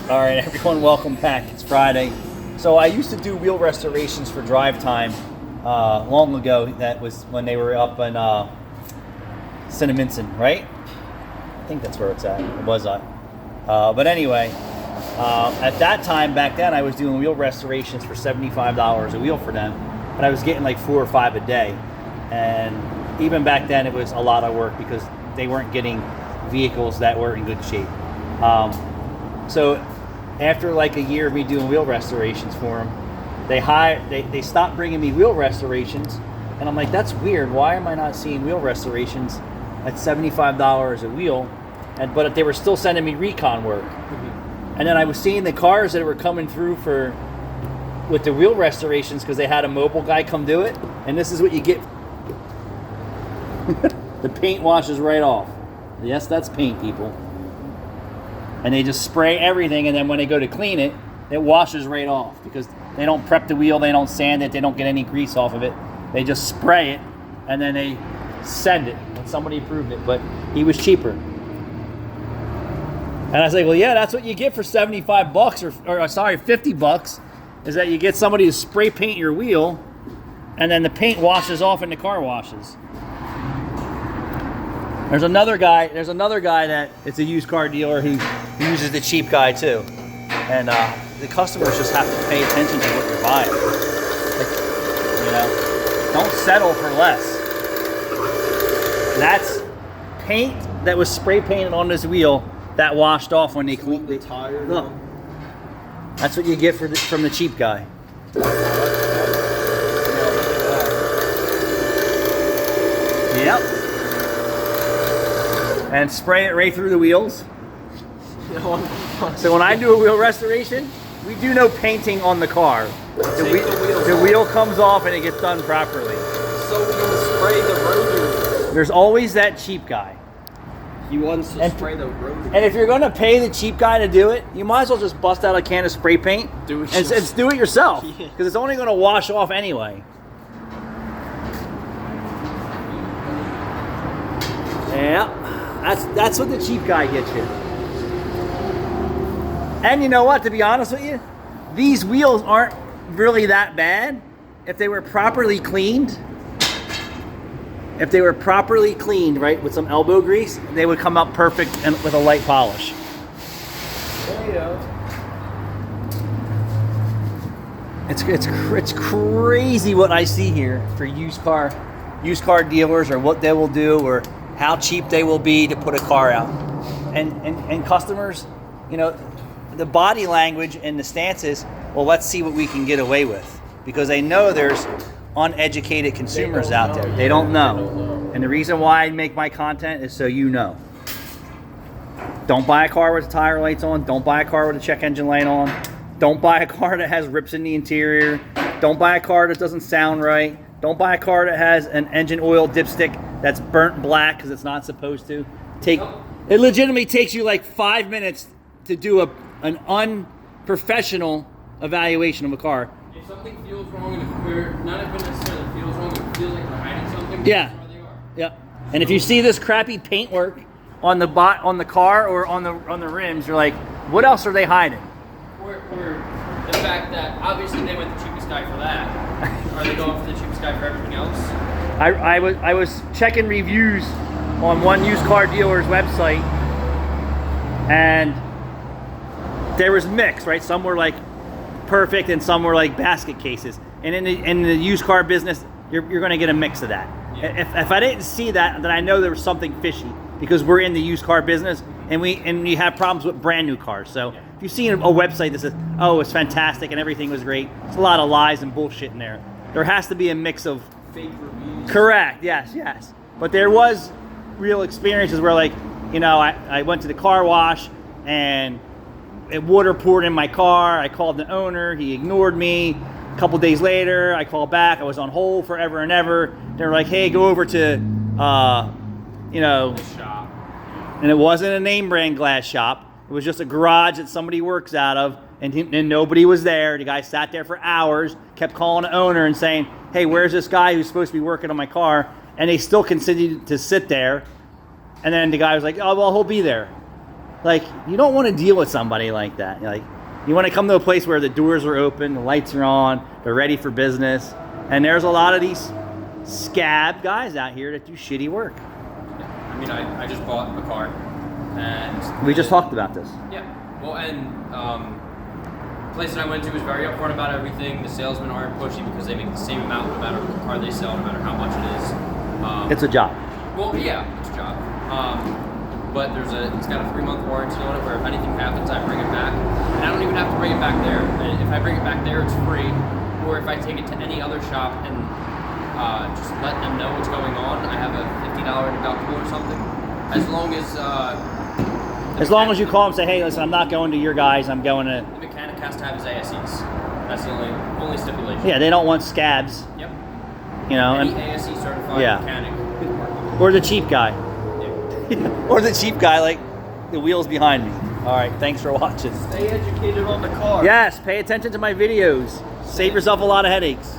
All right, everyone, welcome back. It's Friday. So I used to do wheel restorations for Drive Time long ago. That was when they were up in Cinnaminson, right? I think that's where it's at. It was at. But anyway, at that time, back then, I was doing wheel restorations for $75 a wheel for them. But I was getting like 4 or 5 a day. And even back then, it was a lot of work because they weren't getting vehicles that were in good shape. So after like a year of me doing wheel restorations for them, they stopped bringing me wheel restorations, and I'm like, that's weird. Why am I not seeing wheel restorations at $75 a wheel? But they were still sending me recon work. Mm-hmm. And then I was seeing the cars that were coming through with the wheel restorations because they had a mobile guy come do it, and this is what you get. The paint washes right off. Yes, that's paint, people. And they just spray everything, and then when they go to clean it, it washes right off because they don't prep the wheel, they don't sand it, they don't get any grease off of it. They just spray it, and then they send it. And somebody approved it, but he was cheaper. And I was like, well, yeah, that's what you get for 75 bucks, or sorry, 50 bucks, is that you get somebody to spray paint your wheel, and then the paint washes off in the car washes. There's another guy that it's a used car dealer who uses the cheap guy too. And the customers just have to pay attention to what you're buying. Like, don't settle for less. That's paint that was spray painted on this wheel that washed off when they cleaned the tire. Look, that's what you get from the cheap guy. Yep. And spray it right through the wheels. So when I do a wheel restoration, we do no painting on the car. The wheel comes off and it gets done properly. So we can spray the rotors. There's always that cheap guy. He wants to spray the rotors. And if you're going to pay the cheap guy to do it, you might as well just bust out a can of spray paint and do it yourself. Because it's only going to wash off anyway. Yeah. That's what the cheap guy gets you. And you know what, to be honest with you, these wheels aren't really that bad if they were properly cleaned. If they were properly cleaned, right, with some elbow grease, they would come out perfect and with a light polish. There you go. It's crazy what I see here for used car dealers, or what they will do, or how cheap they will be to put a car out. And customers, the body language and the stances, well, let's see what we can get away with. Because they know there's uneducated consumers out there. They don't know. And the reason why I make my content is so you know. Don't buy a car with the tire lights on. Don't buy a car with a check engine light on. Don't buy a car that has rips in the interior. Don't buy a car that doesn't sound right. Don't buy a car that has an engine oil dipstick that's burnt black because it's not supposed to. It legitimately takes you like 5 minutes to do an unprofessional evaluation of a car. If something feels wrong, not even necessarily feels wrong, it feels like they're hiding something. Yeah. That's where they are. Yep. And if you see this crappy paintwork on the car or on the rims, you're like, what else are they hiding? Or the fact that obviously they went the cheapest guy for that. Are they going for the cheapest guy for everything else? I was checking reviews on one used car dealer's website, and there was mix, right? Some were like perfect, and some were like basket cases. And in the used car business, you're going to get a mix of that. Yeah. If I didn't see that, then I know there was something fishy, because we're in the used car business, and we have problems with brand new cars. So if you see a website that says, oh, it's fantastic and everything was great, it's a lot of lies and bullshit in there. There has to be a mix of fake reviews. Correct. Yes. But there was real experiences where, like, I went to the car wash and water poured in my car. I called the owner. He ignored me. A couple days later, I called back. I was on hold forever and ever. They were like, hey, go over to, The shop. and it wasn't a name brand glass shop. It was just a garage that somebody works out of, and nobody was there. The guy sat there for hours, kept calling the owner and saying, hey, where's this guy who's supposed to be working on my car? And they still continued to sit there. And then the guy was like, oh, well, he'll be there. Like, you don't want to deal with somebody like that. Like, you want to come to a place where the doors are open, the lights are on, they're ready for business. And there's a lot of these scab guys out here that do shitty work. Yeah. I mean, I just bought a car, and We just talked about this. yeah. Well, and the place that I went to was very upfront about everything. The salesmen aren't pushy because they make the same amount no matter what car they sell, no matter how much it is. It's a job. Well, yeah, it's a job. But it's got a 3-month warranty on it where if anything happens, I bring it back. And I don't even have to bring it back there. And if I bring it back there, it's free. Or if I take it to any other shop and just let them know what's going on, I have a $50 deductible or something. As long as you call and say, hey, listen, I'm not going to your guys, I'm going to... the mechanic has to have his ASEs. That's the only stipulation. Yeah, they don't want scabs. Yep. You know, Any ASE certified mechanic can work with it. or the cheap guy. Yeah. Or the cheap guy, like the wheels behind me. All right, thanks for watching. Stay educated on the car. Yes, pay attention to my videos. Save yourself a lot of headaches.